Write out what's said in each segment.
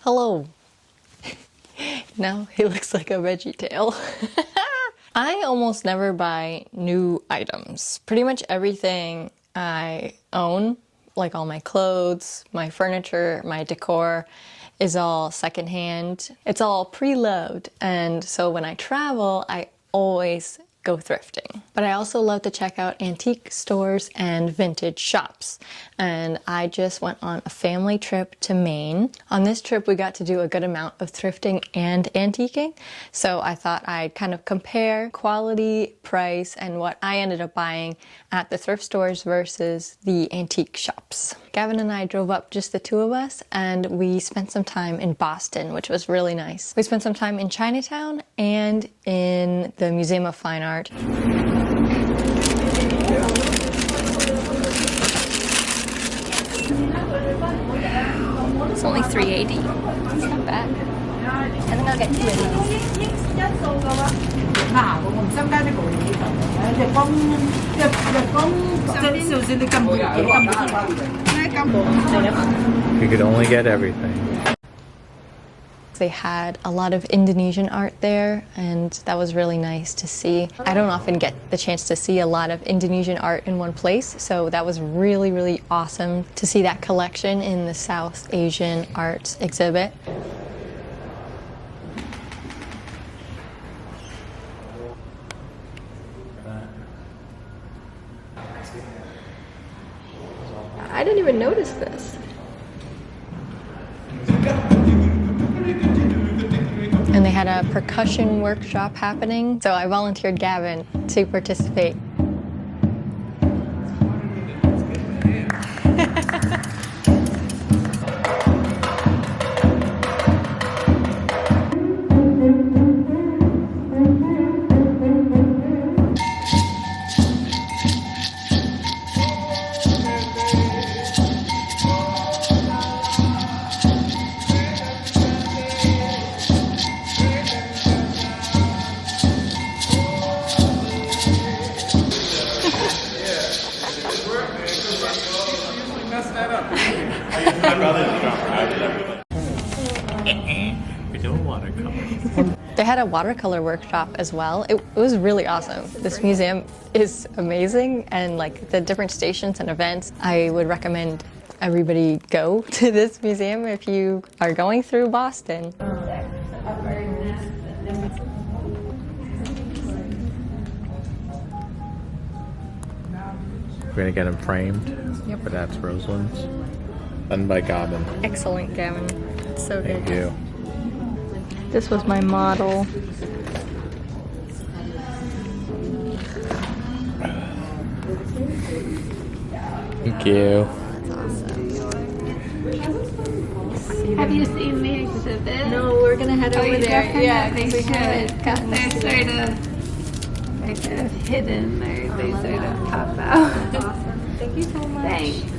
Hello. Now he looks like a veggie tail. I almost never buy new items. Pretty much everything I own, like all my clothes, my furniture, my decor, is all secondhand. It's all pre-loved, and so when I travel, I always go thrifting. But I also love to check out antique stores and vintage shops. And I just went on a family trip to Maine. On this trip, we got to do a good amount of thrifting and antiquing. So I thought I'd kind of compare quality, price, and what I ended up buying at the thrift stores versus the antique shops. Gavin and I drove up, just the two of us, and we spent some time in Boston, which was really nice. We spent some time in Chinatown and in the Museum of Fine Art. It's only $3.80. It's not bad. I think I'll get 2 of these. You could only get everything. They had a lot of Indonesian art there, and that was really nice to see. I don't often get the chance to see a lot of Indonesian art in one place, so that was really, really awesome to see that collection in the South Asian Arts exhibit. I didn't even notice this. And they had a percussion workshop happening, so I volunteered Gavin to participate. We don't watercolor. They had a watercolor workshop as well. It was really awesome. This museum is amazing, and like the different stations and events, I would recommend everybody go to this museum if you are going through Boston. We're gonna get them framed. Yep. But that's Rosalind's. Done by Gavin. Excellent, Gavin. It's so good. Thank you. This was my model. Thank you. Have you seen the exhibit? No, we're gonna head over there. Yeah, they we should. They're sort of hidden. They sort of pop out. Awesome. Thank you so much. Thanks.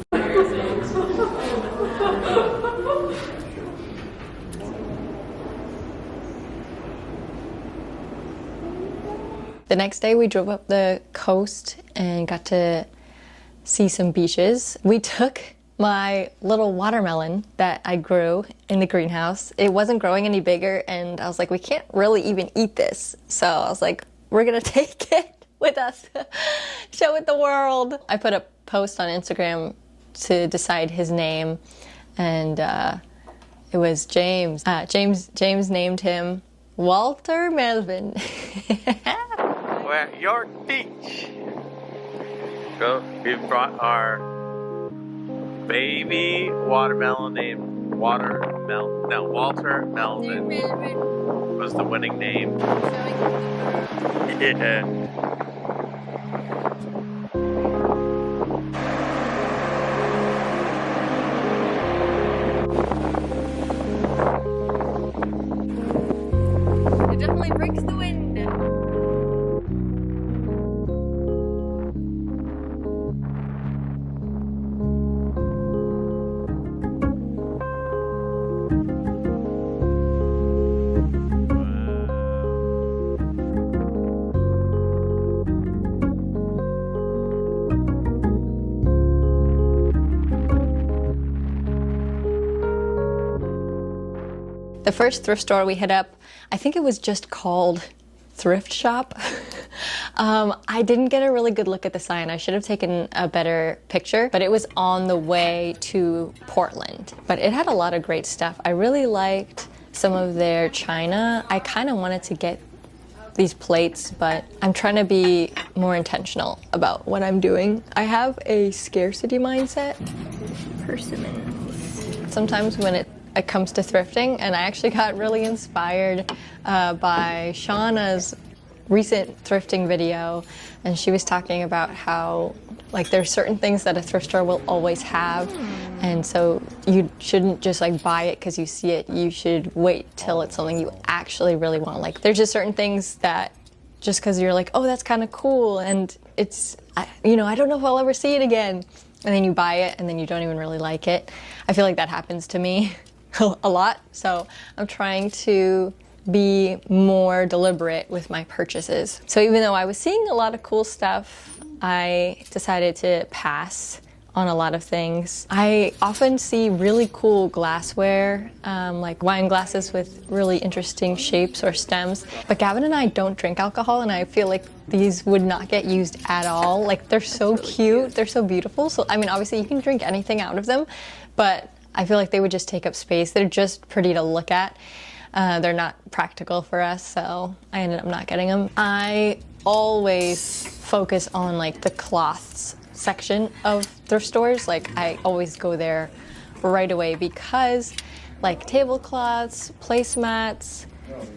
The next day we drove up the coast and got to see some beaches. We took my little watermelon that I grew in the greenhouse. It wasn't growing any bigger, and I was like, we can't really even eat this. So I was like, we're gonna take it with us, show it the world. I put a post on Instagram to decide his name, and it was James. James named him Walter Melvin. We're at York Beach. So we brought our baby watermelon named Walter Melvin was the winning name. Yeah. It definitely breaks the wind. The first thrift store we hit up, I think it was just called Thrift Shop. I didn't get a really good look at the sign. I should have taken a better picture, but it was on the way to Portland. But it had a lot of great stuff. I really liked some of their china. I kind of wanted to get these plates, but I'm trying to be more intentional about what I'm doing. I have a scarcity mindset. Persimmons. Sometimes when it comes to thrifting, and I actually got really inspired by Shauna's recent thrifting video, and she was talking about how like there's certain things that a thrift store will always have, and so you shouldn't just like buy it because you see it. You should wait till it's something you actually really want. Like there's just certain things that just because you're like, oh, that's kind of cool, and it's, you know, I don't know if I'll ever see it again, and then you buy it and then you don't even really like it. I feel like that happens to me a lot, so I'm trying to be more deliberate with my purchases. So even though I was seeing a lot of cool stuff, I decided to pass on a lot of things. I often see really cool glassware, like wine glasses with really interesting shapes or stems. But Gavin and I don't drink alcohol, and I feel like these would not get used at all. Like they're so cute, they're so beautiful. So I mean, obviously you can drink anything out of them, but I feel like they would just take up space. They're just pretty to look at. They're not practical for us, so I ended up not getting them. I always focus on like the cloths section of thrift stores. Like I always go there right away because like tablecloths, placemats,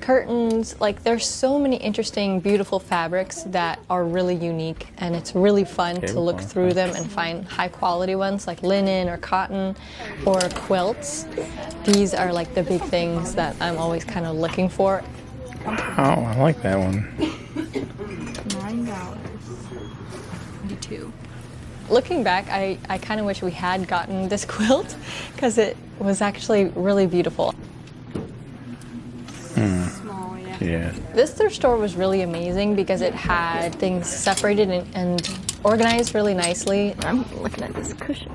curtains, like there's so many interesting, beautiful fabrics that are really unique, and it's really fun to look through them and find high quality ones like linen or cotton or quilts. These are like the big things that I'm always kind of looking for. Oh, I like that one. $9. 22. Looking back, I kind of wish we had gotten this quilt because it was actually really beautiful. Small, yeah. Yeah. This thrift store was really amazing because it had things separated and organized really nicely. I'm looking at this cushion.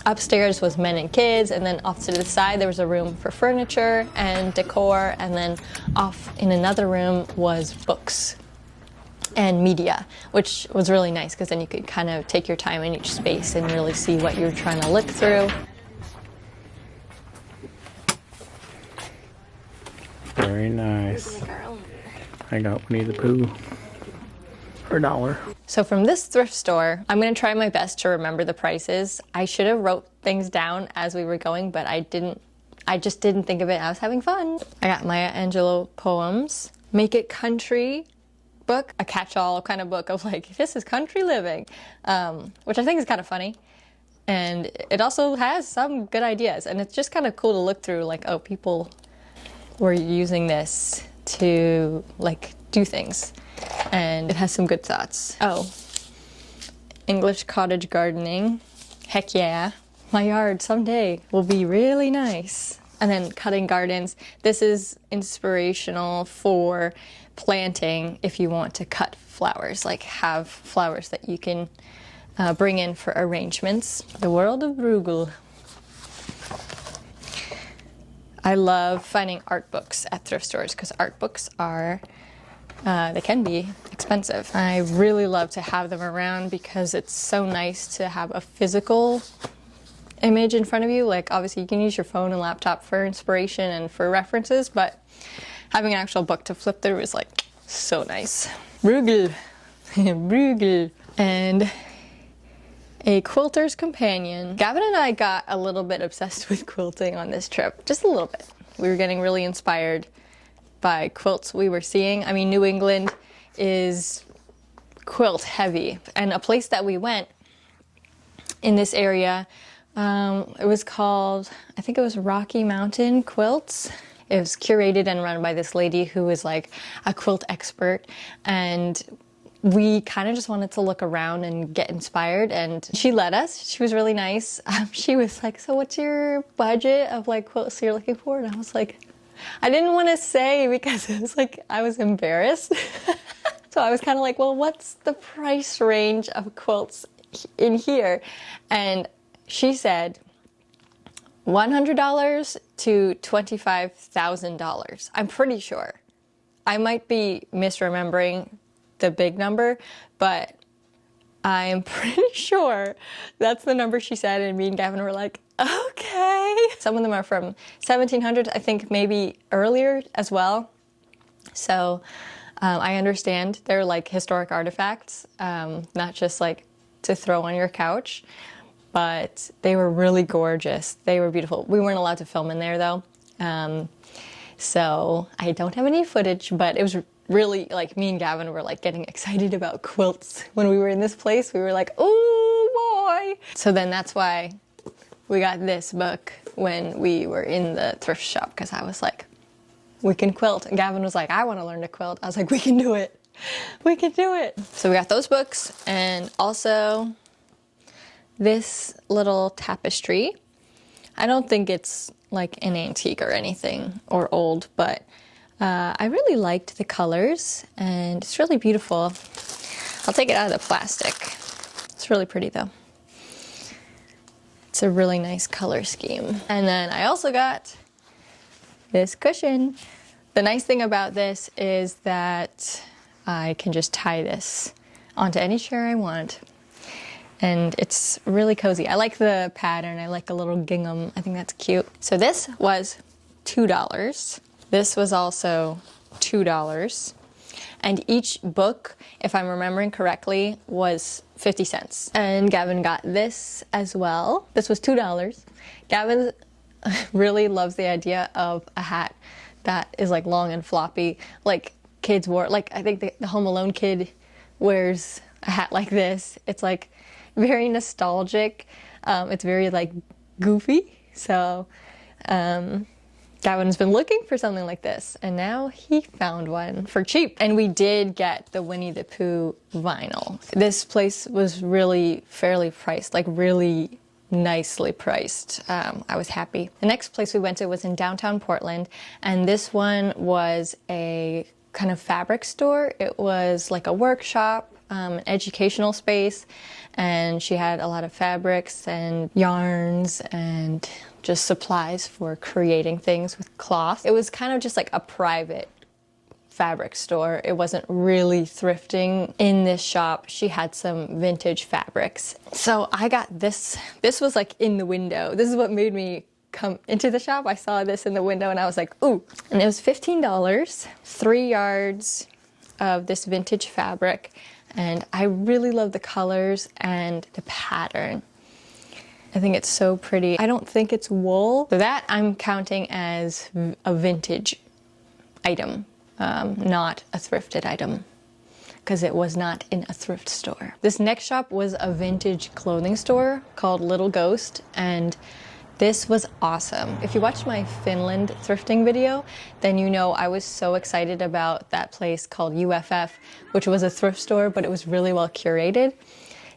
Upstairs was men and kids, and then off to the side there was a room for furniture and decor, and then off in another room was books and media, which was really nice because then you could kind of take your time in each space and really see what you're trying to look through. Very nice. I got Winnie the Pooh for $1. So from this thrift store, I'm going to try my best to remember the prices. I should have wrote things down as we were going, but I didn't. I just didn't think of it. I was having fun. I got Maya Angelou poems, Make It Country book, a catch-all kind of book of like, this is country living, which I think is kind of funny. And it also has some good ideas, and it's just kind of cool to look through like, oh, people were using this to like do things, and it has some good thoughts. Oh, English cottage gardening, heck yeah. My yard someday will be really nice. And then cutting gardens. This is inspirational for planting if you want to cut flowers, like have flowers that you can bring in for arrangements. The world of Bruegel. I love finding art books at thrift stores because art books are, they can be expensive. I really love to have them around because it's so nice to have a physical image in front of you. Like obviously you can use your phone and laptop for inspiration and for references, but having an actual book to flip through is like so nice. Bruegel. Bruegel. And a quilter's companion. Gavin and I got a little bit obsessed with quilting on this trip, just a little bit. We were getting really inspired by quilts we were seeing. I mean, New England is quilt heavy, and a place that we went in this area, it was called, I think it was Rocky Mountain Quilts. It was curated and run by this lady who was like a quilt expert, and we kind of just wanted to look around and get inspired, and she let us. She was really nice. She was like, so what's your budget of like quilts you're looking for? And I was like, I didn't want to say because it was like, I was embarrassed. So I was kind of like, well, what's the price range of quilts in here? And she said $100 to $25,000. I'm pretty sure. I might be misremembering the big number, but I'm pretty sure that's the number she said, and me and Gavin were like, okay. Some of them are from 1700s, I think maybe earlier as well. So I understand they're like historic artifacts, not just like to throw on your couch, but they were really gorgeous. They were beautiful. We weren't allowed to film in there though. So I don't have any footage, but it was really like me and Gavin were like getting excited about quilts when we were in this place. We were like, oh boy. So then that's why we got this book when we were in the thrift shop, because I was like, we can quilt. And Gavin was like, I want to learn to quilt. I was like, we can do it. We can do it. So we got those books, and also this little tapestry. I don't think it's like an antique or anything or old, but I really liked the colors, and it's really beautiful. I'll take it out of the plastic. It's really pretty though. It's a really nice color scheme. And then I also got this cushion. The nice thing about this is that I can just tie this onto any chair I want. And it's really cozy. I like the pattern. I like a little gingham. I think that's cute. So this was $2. This was also $2. And each book, if I'm remembering correctly, was 50 cents. And Gavin got this as well. This was $2. Gavin really loves the idea of a hat that is like long and floppy, like kids wore. Like I think the Home Alone kid wears a hat like this. It's like very nostalgic. It's very like goofy. So Gavin's been looking for something like this, and now he found one for cheap. And we did get the Winnie the Pooh vinyl. This place was really fairly priced, like really nicely priced. I was happy. The next place we went to was in downtown Portland, and this one was a kind of fabric store. It was like a workshop, an educational space, and she had a lot of fabrics and yarns and just supplies for creating things with cloth. It was kind of just like a private fabric store. It wasn't really thrifting. In this shop, she had some vintage fabrics. So I got this. This was like in the window. This is what made me come into the shop. I saw this in the window and I was like, ooh. And it was $15, 3 yards of this vintage fabric. And I really love the colors and the pattern. I think it's so pretty. I don't think it's wool. So that I'm counting as a vintage item, not a thrifted item, because it was not in a thrift store. This next shop was a vintage clothing store called Little Ghost, and this was awesome. If you watched my Finland thrifting video, then you know I was so excited about that place called UFF, which was a thrift store, but it was really well curated.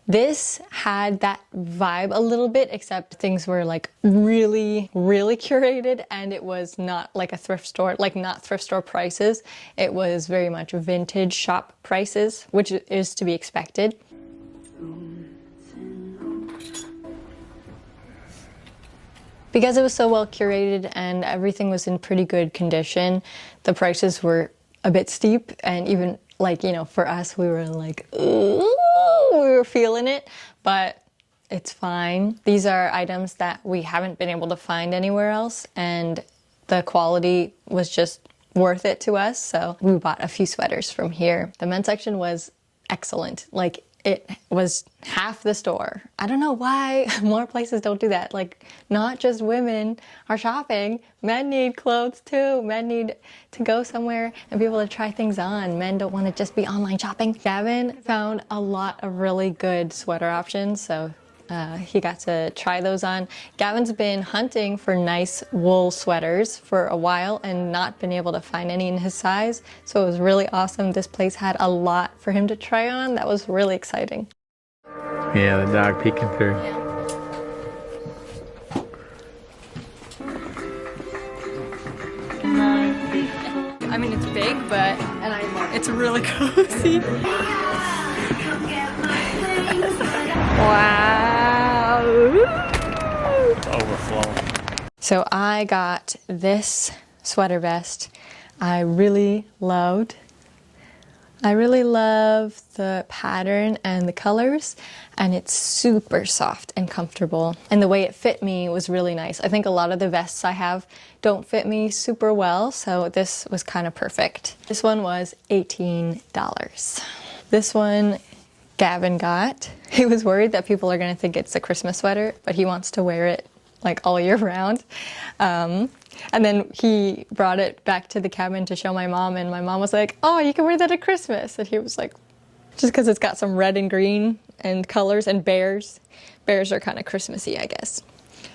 This had that vibe a little bit, except things were like really, really curated, and it was not like a thrift store, like not thrift store prices. It was very much vintage shop prices, which is to be expected. Because it was so well curated and everything was in pretty good condition, the prices were a bit steep, and even like, you know, for us, we were like, ooh, we were feeling it, but it's fine. These are items that we haven't been able to find anywhere else, and the quality was just worth it to us, so we bought a few sweaters from here. The men's section was excellent. Like, it was half the store. I don't know why more places don't do that. Like, not just women are shopping. Men need clothes too. Men need to go somewhere and be able to try things on. Men don't want to just be online shopping. Gavin found a lot of really good sweater options, so he got to try those on. Gavin's been hunting for nice wool sweaters for a while and not been able to find any in his size, so it was really awesome. This place had a lot for him to try on. That was really exciting. Yeah, the dog peeking through. I mean, it's big, but it's really cozy. Wow. Overflowing. So I got this sweater vest I really love the pattern and the colors, and it's super soft and comfortable. And the way it fit me was really nice. I think a lot of the vests I have don't fit me super well, so this was kind of perfect. This one was $18. This one Gavin got. He was worried that people are gonna think it's a Christmas sweater, but he wants to wear it like all year round. And then he brought it back to the cabin to show my mom, and my mom was like, oh, you can wear that at Christmas. And he was like, just because it's got some red and green and colors and bears. Bears are kind of Christmassy, I guess.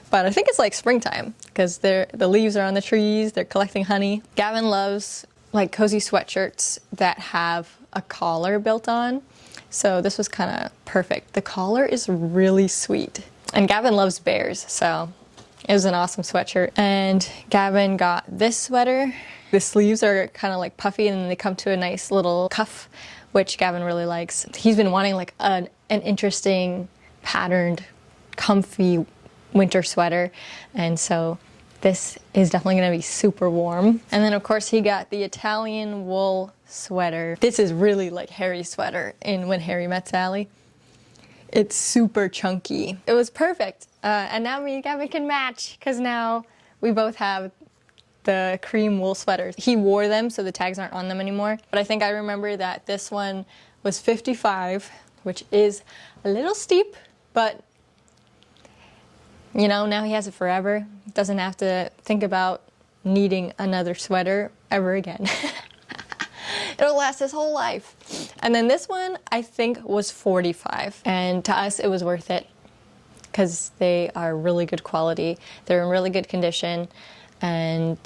But I think it's like springtime because the leaves are on the trees, they're collecting honey. Gavin loves like cozy sweatshirts that have a collar built on. So this was kind of perfect. The collar is really sweet. And Gavin loves bears, so it was an awesome sweatshirt. And Gavin got this sweater. The sleeves are kind of like puffy and they come to a nice little cuff, which Gavin really likes. He's been wanting like an interesting patterned, comfy winter sweater. And so this is definitely gonna be super warm. And then of course he got the Italian wool sweater. This is really like Harry's sweater in When Harry Met Sally. It's super chunky. It was perfect. And now me and Gavin can match because now we both have the cream wool sweaters. He wore them so the tags aren't on them anymore. But I think I remember that this one was $55, which is a little steep, but you know, now he has it forever. Doesn't have to think about needing another sweater ever again. It'll last his whole life. And then this one, I think, was $45. And to us, it was worth it because they are really good quality. They're in really good condition, and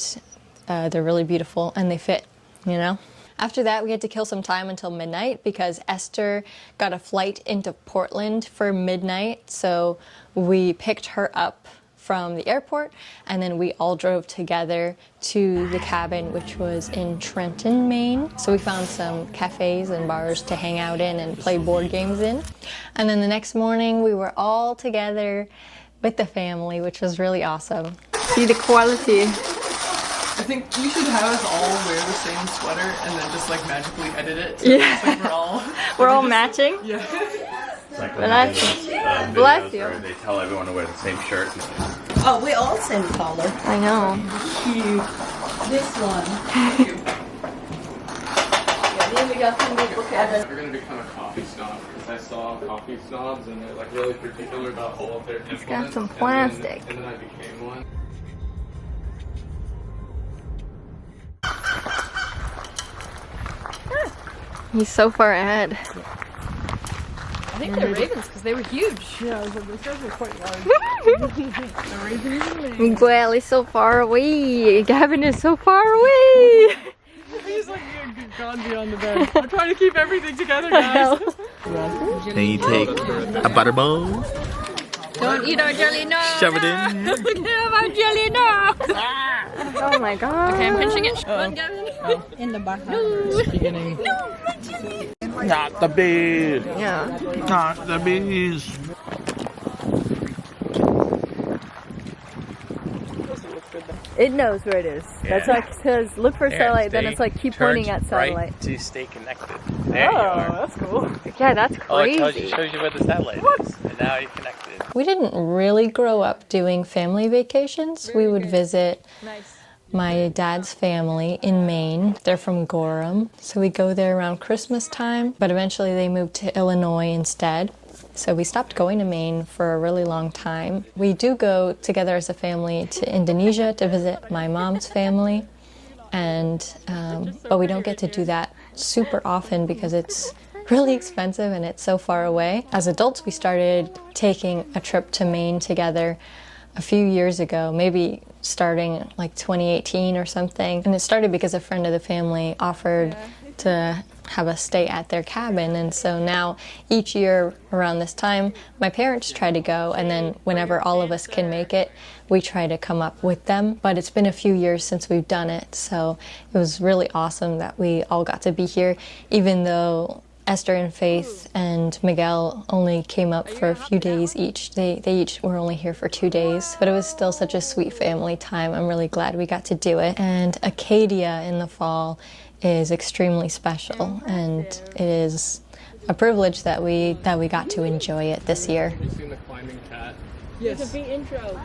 they're really beautiful, and they fit, you know? After that, we had to kill some time until midnight because Esther got a flight into Portland for midnight. So we picked her up from the airport, and then we all drove together to the cabin, which was in Trenton, Maine. So we found some cafes and bars to hang out in and play board games in. And then the next morning, we were all together with the family, which was really awesome. See the quality. I think we should have us all wear the same sweater and then just like magically edit it. So Yeah. It's like We're all matching? Yeah. It's like Bless videos Bless you. where they tell everyone to wear the same shirt. Oh, we all same color. I know. Cute. This one. Yeah, then we got some good look at it. We're gonna become a coffee snob because I saw coffee snobs and they're like really particular about all of their implements. got some and plastic. And then I became one. He's so far ahead. I think they're ravens because they were huge. Yeah, those guys are quite large. Miguel is so far away. Gavin is so far away. He's like gone beyond the bed. I'm trying to keep everything together, guys. Then you take a butter bowl, Don't eat our jelly, no! shove it in. Don't eat our jelly, no! Oh my god. Okay, I'm pinching it. Come on, Gavin. In the Bahamas. Beginning. Not the bees. Yeah. Not the bees. It knows where it is. That's Yeah. like it says look for satellite, then it's like keep pointing at satellite. Right to stay connected. There you are. That's cool. Yeah, that's Oh, it crazy. shows you where the satellite is, and now you're connected. We didn't really grow up doing family vacations. We would visit my dad's family in Maine. They're from Gorham. So we go there around Christmas time, but eventually they moved to Illinois instead. So we stopped going to Maine for a really long time. We do go together as a family to Indonesia to visit my mom's family, and but we don't get to do that super often because it's really expensive and it's so far away. As adults, we started taking a trip to Maine together a few years ago, maybe starting like 2018 or something. And it started because a friend of the family offered to have us stay at their cabin. And so now each year around this time, my parents try to go, and then whenever all of us can make it, we try to come up with them. But it's been a few years since we've done it, so it was really awesome that we all got to be here, even though Esther and Faith and Miguel only came up for a few days each. They each were only here for 2 days, but it was still such a sweet family time. I'm really glad we got to do it. And Acadia in the fall is extremely special, and it is a privilege that we got to enjoy it this year. Have you seen the climbing cat? Yes. It's a big intro.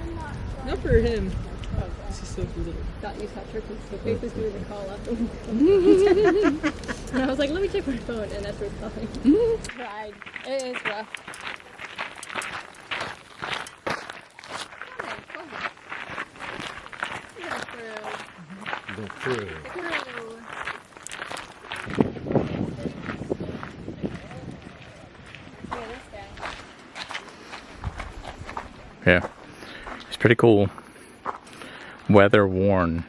Not for him. She's so little. Thought you saw her because the face was doing the call up. And I was like, let me check my phone, and that's what's calling. Tried. It is rough. The crew. Yeah, it's pretty cool. Weather worn.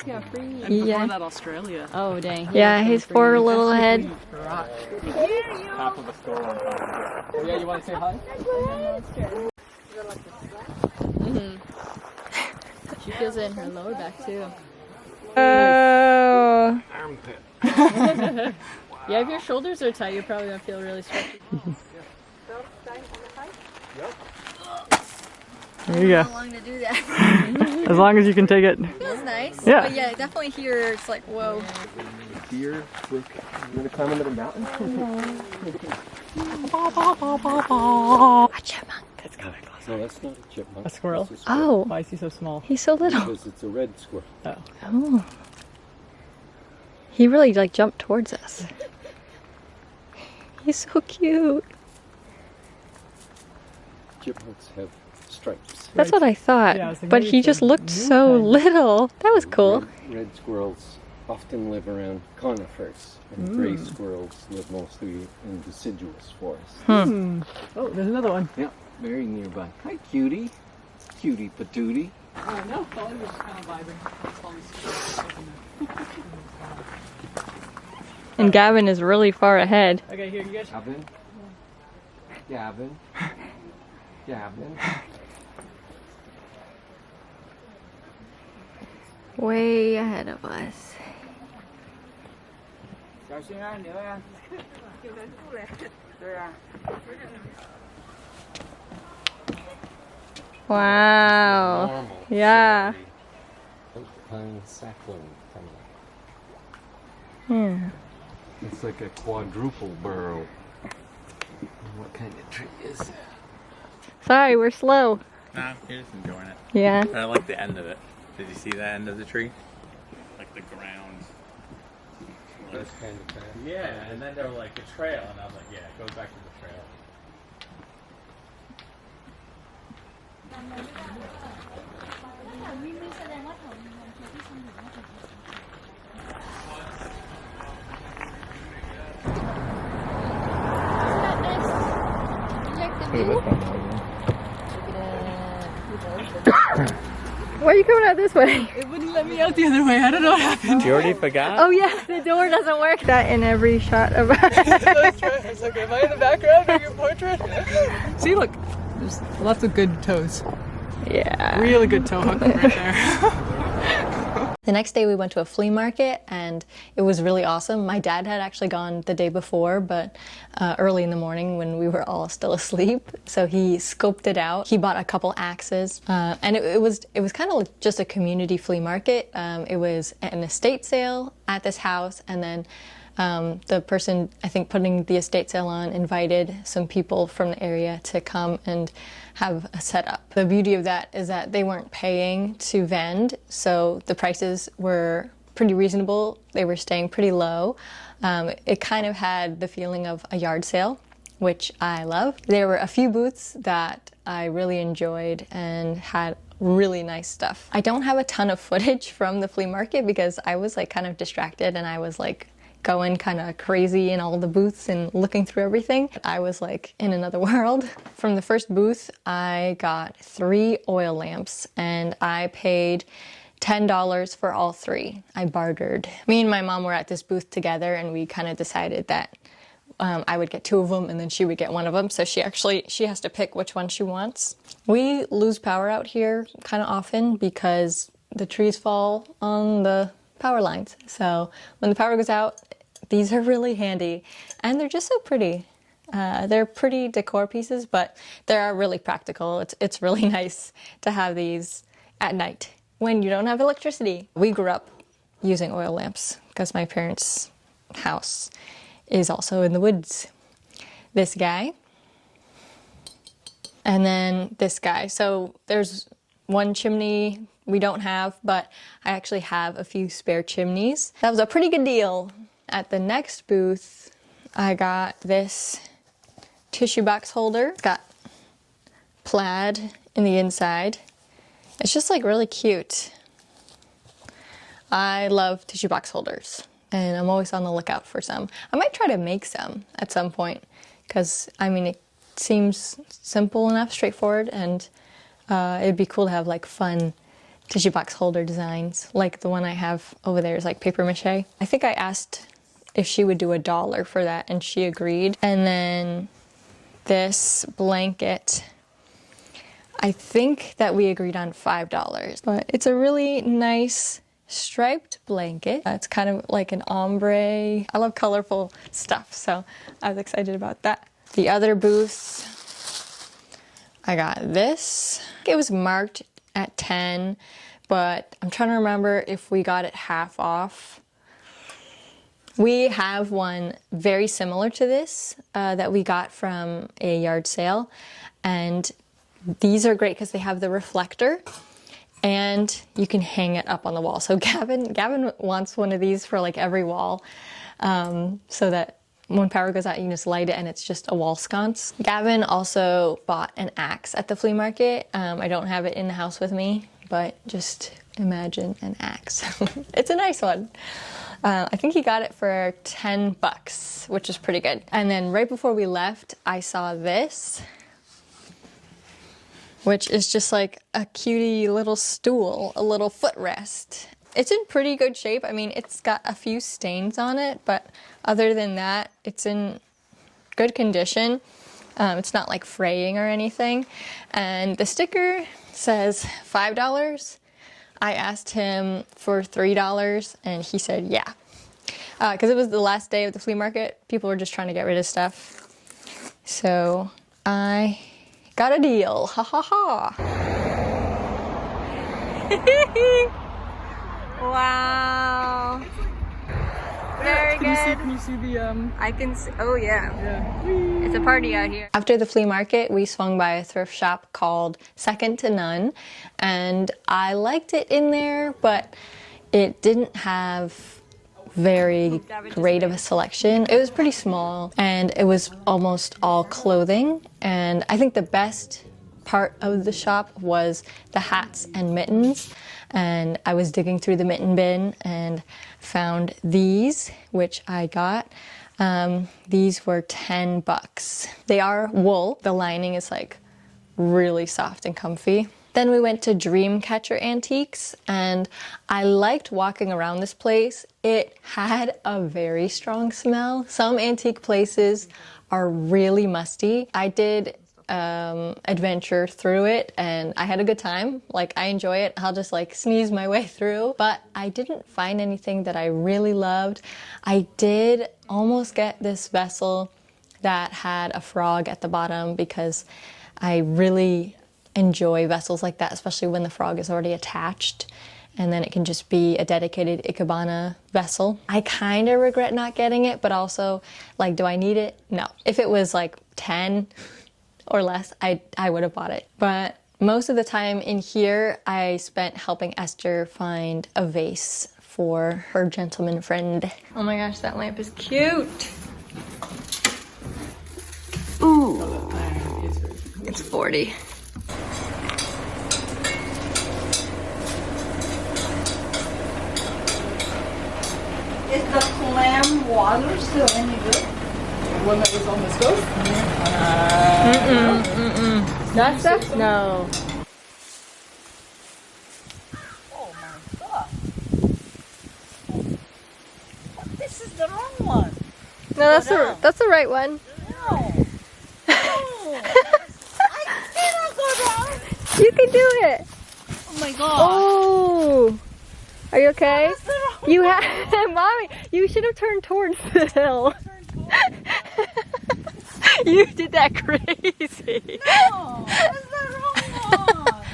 Yeah, free. And before that, Australia. Oh, dang. Yeah, he's 4 little ahead. Half of a store on top of it. Oh yeah, you want to say hi? She feels it in her lower back, too. Oh. Armpit. Yeah, if your shoulders are tight, you're probably going to feel really stretchy. There you go. How long to do that? As long as you can take it. Feels nice. Yeah. But yeah, definitely here it's like, whoa. Deer, brook. You want to climb another mountain? A chipmunk. It's kind of close. No, that's not a chipmunk. A squirrel? That's a squirrel. Oh, Why is he so small? he's so little. Because it's a red squirrel. Oh. He really like jumped towards us. He's so cute. Chipmunks have stripes. That's what I thought. Yeah, I was thinking But maybe he it's just a looked so moonlight. little. That was cool. Red squirrels often live around conifers, and gray squirrels live mostly in deciduous forests. Oh, there's another one. Yeah, very nearby. Hi, cutie. Cutie patootie. Oh, no, Polly was kind of vibing. And Gavin is really far ahead. Okay, here, you guys. Gavin. Gavin. Gavin. Way ahead of us. Wow. Normal. Yeah. Pine sapling coming Yeah. up. It's like a quadruple burrow. What kind of tree is that? Sorry, we're slow. Nah, you're just enjoying it. Yeah. I like the end of it. Did you see that end of the tree? Like the ground. That's kind of bad. Yeah, and then they were like a trail, and I was like, yeah, it goes back to the trail. Why are you coming out this way? It wouldn't let me out the other way. I don't know what happened. You already forgot? Oh yeah, the door doesn't work. That in every shot of us. I was like, am I in the background of your portrait? See, look. There's lots of good toes. Yeah. Really good toe hook right there. The next day we went to a flea market and it was really awesome. My dad had actually gone the day before, but early in the morning when we were all still asleep. So he scoped it out. He bought a couple axes, and it was kind of just a community flea market. It was an estate sale at this house, and then the person, I think, putting the estate sale on invited some people from the area to come and have a setup. The beauty of that is that they weren't paying to vend, so the prices were pretty reasonable. They were staying pretty low. It kind of had the feeling of a yard sale, which I love. There were a few booths that I really enjoyed and had really nice stuff. I don't have a ton of footage from the flea market because I was like kind of distracted and I was like going kind of crazy in all the booths and looking through everything. I was like in another world. From the first booth, I got 3 oil lamps and I paid $10 for all 3. I bartered. Me and my mom were at this booth together and we kind of decided that I would get 2 of them and then she would get 1 of them. So she has to pick which one she wants. We lose power out here kind of often because the trees fall on the power lines. So when the power goes out, these are really handy, and they're just so pretty. They're pretty decor pieces, but they are really practical. It's really nice to have these at night when you don't have electricity. We grew up using oil lamps because my parents' house is also in the woods. This guy, and then this guy. So there's one chimney we don't have, but I actually have a few spare chimneys. That was a pretty good deal. At the next booth, I got this tissue box holder. It's got plaid in the inside. It's just like really cute. I love tissue box holders, and I'm always on the lookout for some. I might try to make some at some point, because I mean, it seems simple enough, straightforward, and it'd be cool to have like fun tissue box holder designs. Like the one I have over there is like paper mache. I think I asked if she would do $1 for that, and she agreed. And then this blanket, I think that we agreed on $5, but it's a really nice striped blanket. It's kind of like an ombre. I love colorful stuff, so I was excited about that. The other booth, I got this. It was marked at 10, but I'm trying to remember if we got it half off. We have one very similar to this that we got from a yard sale, and these are great because they have the reflector and you can hang it up on the wall. So Gavin wants one of these for like every wall, so that when power goes out, you can just light it and it's just a wall sconce. Gavin also bought an axe at the flea market. I don't have it in the house with me, but just imagine an axe. It's a nice one. I think he got it for $10, which is pretty good. And then right before we left, I saw this, which is just like a cutie little stool, a little footrest. It's in pretty good shape. I mean, it's got a few stains on it, but other than that, it's in good condition. It's not like fraying or anything. And the sticker says $5. I asked him for $3 and he said yeah. Because it was the last day of the flea market. People were just trying to get rid of stuff. So I got a deal. Ha ha ha. Wow. Very good. Can you see the I can see. Oh yeah. yeah. It's a party out here. After the flea market, we swung by a thrift shop called Second to None, and I liked it in there, but it didn't have very great of a selection. It was pretty small, and it was almost all clothing, and I think the best part of the shop was the hats and mittens. And I was digging through the mitten bin and found these, which I got. These were $10. They are wool. The lining is like really soft and comfy. Then we went to Dreamcatcher Antiques, and I liked walking around this place. It had a very strong smell. Some antique places are really musty. I did adventure through it and I had a good time. Like, I enjoy it. I'll just like sneeze my way through, but I didn't find anything that I really loved. I did almost get this vessel that had a frog at the bottom because I really enjoy vessels like that, especially when the frog is already attached and then it can just be a dedicated ikebana vessel. I kind of regret not getting it, but also, like, do I need it? No. If it was like 10 or less, I would have bought it. But most of the time in here, I spent helping Esther find a vase for her gentleman friend. Oh my gosh, that lamp is cute. Ooh, it's 40. Is the clam water still any good? One that was on the stove? That stuff? No. Oh my god. This is the wrong one. No, that's the right one. No. No. I cannot go down. You can do it. Oh my god. Oh, are you okay? That's the wrong You have, mommy. You should have turned towards the hill. You did that crazy. No, that's the wrong one.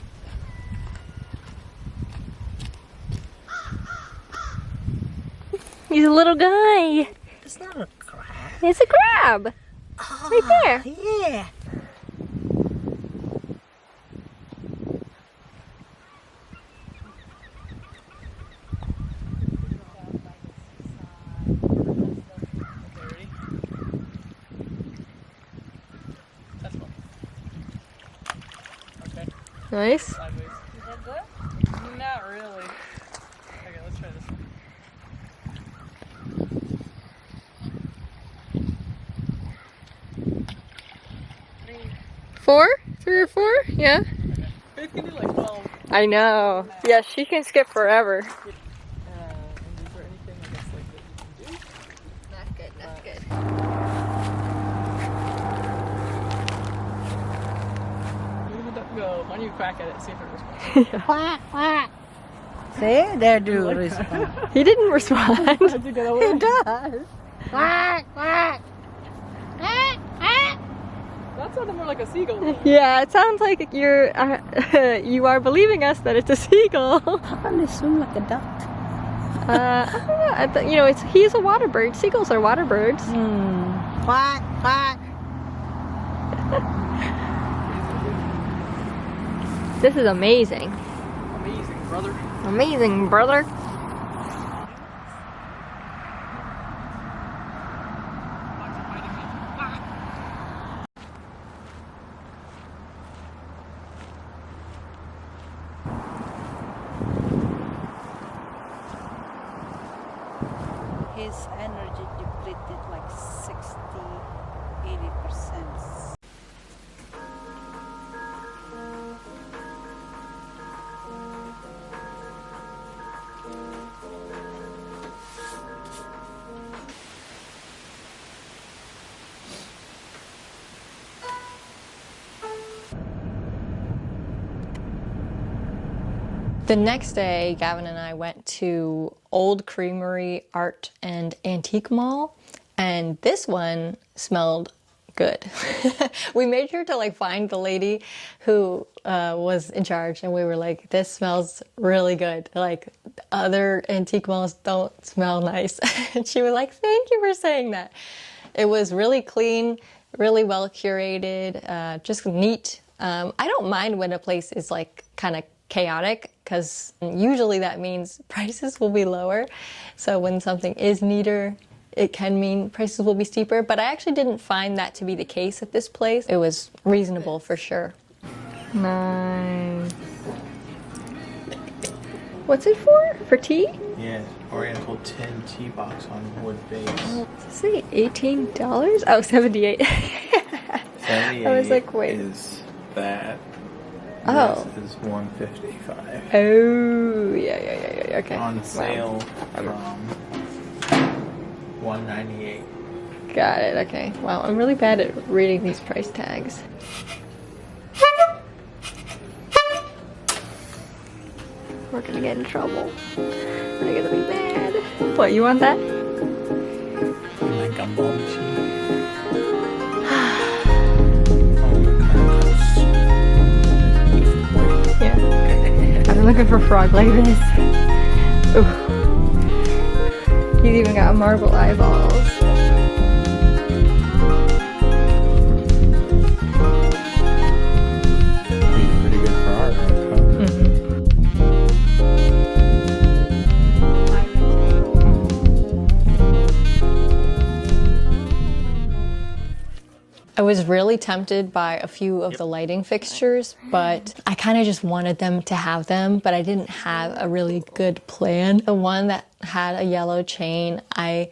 He's a little guy. It's not a crab. It's a crab. Right there. Yeah. Nice. Sideways. Is that good? Not really. Okay, let's try this one. 4? 3 or 4? Yeah. Faith can do like 12. I know. Yeah, she can skip forever. And is there anything I guess like that you can do? That's good. That's good. Go. Why don't you crack at it, see if it responds? Quack, quack. See, they do respond. He didn't respond. How'd you get over It it? does. Quack, quack. Quack, quack. That sounded more like a seagull. Yeah, it sounds like you're you are believing us that it's a seagull. How come they swim like a duck? I don't know. You know, he's a water bird. Seagulls are water birds. Quack, quack. This is amazing. Amazing, brother. Amazing, brother. His energy depleted like 60, 80%. The next day, Gavin and I went to Old Creamery Art and Antique Mall, and this one smelled good. We made sure to like find the lady who was in charge, and we were like, this smells really good. Like other antique malls don't smell nice. And she was like, thank you for saying that. It was really clean, really well curated, just neat. I don't mind when a place is like kind of chaotic, because usually that means prices will be lower. So when something is neater, it can mean prices will be steeper, but I actually didn't find that to be the case at this place. It was reasonable for sure. Nice. What's it for? For tea? Yeah, Oriental tin tea box on wood base. Does it say $18? Oh, 78. I was like, wait. Is that? Oh. This is $155. Oh, yeah, okay. On Wow. sale from $198. Got it, okay. Wow, I'm really bad at reading these price tags. We're gonna get in trouble. We're gonna be bad. What, you want that? My gumball machine. Yeah. I've been looking for frog like this. Ooh. He's even got marble eyeballs. He's pretty good for art. I was really tempted by a few of the lighting fixtures, but I kind of just wanted them to have them, but I didn't have a really good plan. The one that had a yellow chain, I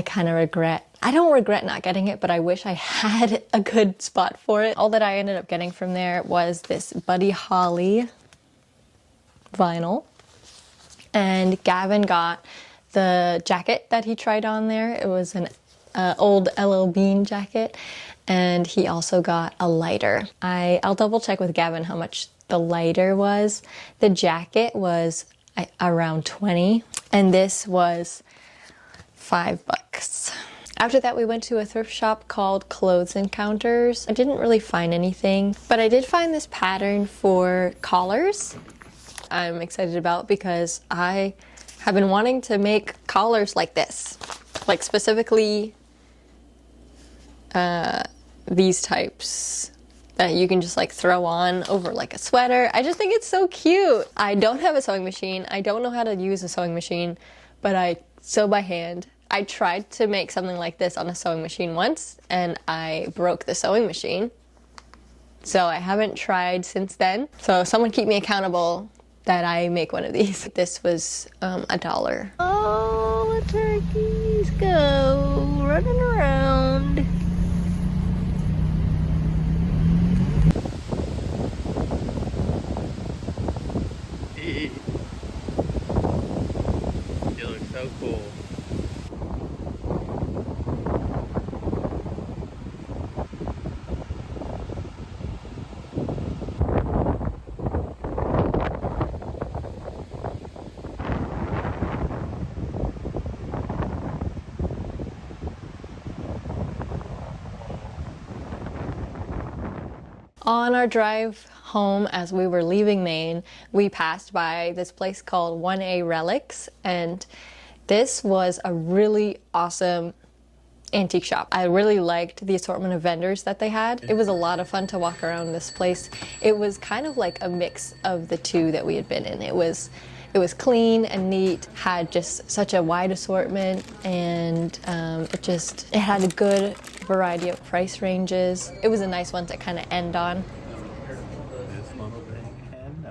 kind of regret. I don't regret not getting it, but I wish I had a good spot for it. All that I ended up getting from there was this Buddy Holly vinyl, and Gavin got the jacket that he tried on there. It was an old LL Bean jacket, and he also got a lighter. I'll double check with Gavin how much the lighter was. The jacket was around $20, and this was $5. After that, we went to a thrift shop called Clothes Encounters. I didn't really find anything, but I did find this pattern for collars I'm excited about because I have been wanting to make collars like this, like specifically these types that you can just like throw on over like a sweater. I just think it's so cute. I don't have a sewing machine. I don't know how to use a sewing machine, but I sew by hand. I tried to make something like this on a sewing machine once and I broke the sewing machine. So I haven't tried since then. So someone keep me accountable that I make one of these. This was $1. Oh, the turkeys go running around. You look so cool. On our drive home, as we were leaving Maine, we passed by this place called 1A Relics, and this was a really awesome antique shop. I really liked the assortment of vendors that they had. It was a lot of fun to walk around this place. It was kind of like a mix of the two that we had been in. It was clean and neat, had just such a wide assortment, and it had a good variety of price ranges. It was a nice one to kind of end on. This little thing and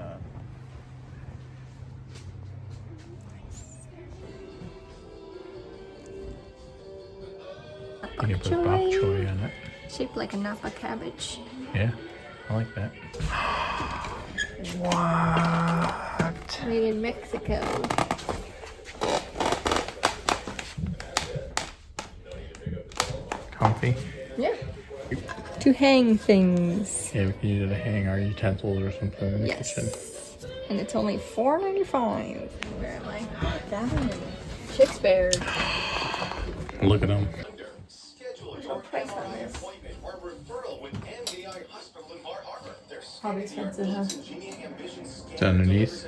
You can put bok choy on it. Shaped like a Napa cabbage. Yeah, I like that. What? Made in Mexico. Comfy? Yeah. To hang things. Yeah, we can use it to hang our utensils or something in the kitchen. And it's only $4.95. Where am I? That one. Shakespeare. Look at them. Probably expensive, huh? It's underneath.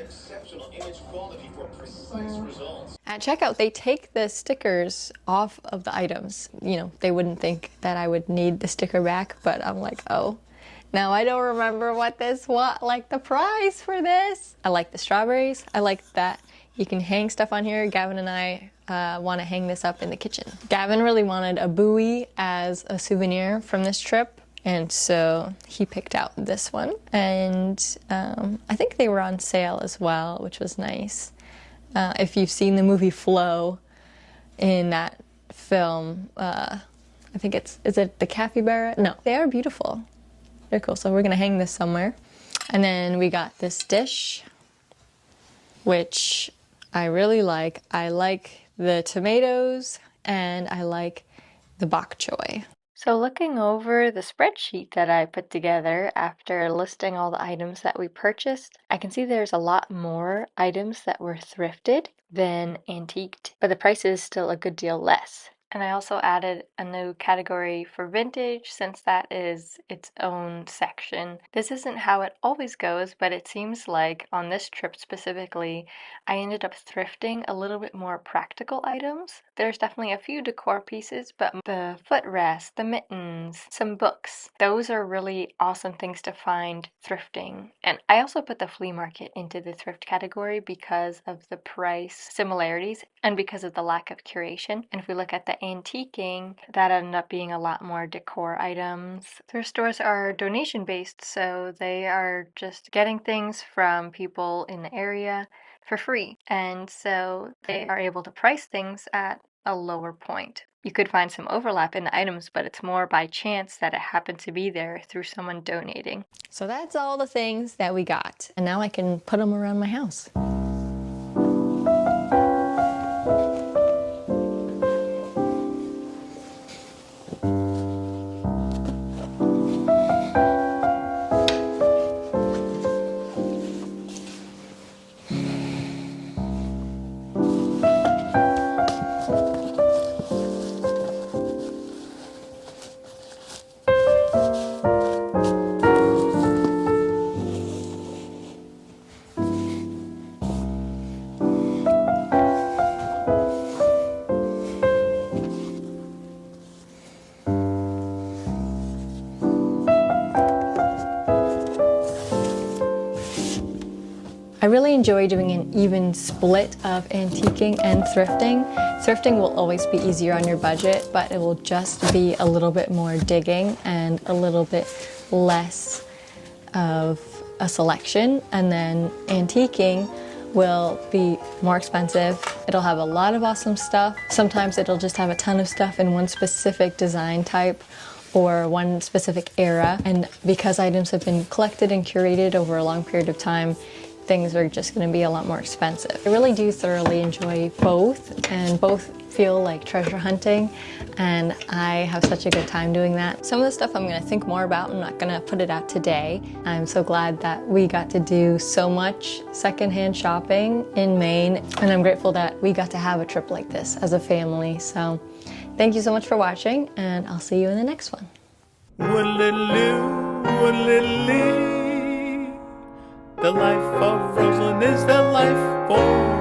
At checkout, they take the stickers off of the items. You know, they wouldn't think that I would need the sticker back, but I'm like, oh, now I don't remember like the price for this. I like the strawberries. I like that you can hang stuff on here. Gavin and I want to hang this up in the kitchen. Gavin really wanted a buoy as a souvenir from this trip, and so he picked out this one. And I think they were on sale as well, which was nice. If you've seen the movie Flow, in that film, I think is it the capybara? No, they are beautiful. They're cool. So we're gonna hang this somewhere. And then we got this dish, which I really like. I like the tomatoes and I like the bok choy. So looking over the spreadsheet that I put together after listing all the items that we purchased, I can see there's a lot more items that were thrifted than antiqued, but the price is still a good deal less. And I also added a new category for vintage since that is its own section. This isn't how it always goes, but it seems like on this trip specifically, I ended up thrifting a little bit more practical items. There's definitely a few decor pieces, but the footrest, the mittens, some books, those are really awesome things to find thrifting. And I also put the flea market into the thrift category because of the price similarities and because of the lack of curation. And if we look at the antiquing, that ended up being a lot more decor items. Thrift stores are donation based, so they are just getting things from people in the area for free. And so they are able to price things at a lower point. You could find some overlap in the items, but it's more by chance that it happened to be there through someone donating. So that's all the things that we got. And now I can put them around my house. really enjoy doing an even split of antiquing and thrifting. Thrifting will always be easier on your budget, but it will just be a little bit more digging and a little bit less of a selection. And then antiquing will be more expensive. It'll have a lot of awesome stuff. Sometimes it'll just have a ton of stuff in one specific design type or one specific era. And because items have been collected and curated over a long period of time, things are just going to be a lot more expensive. I really do thoroughly enjoy both, and both feel like treasure hunting, and I have such a good time doing that. Some of the stuff I'm going to think more about. I'm not going to put it out today. I'm so glad that we got to do so much secondhand shopping in Maine, and I'm grateful that we got to have a trip like this as a family. So thank you so much for watching, and I'll see you in the next one. The life of Rosalind is the life for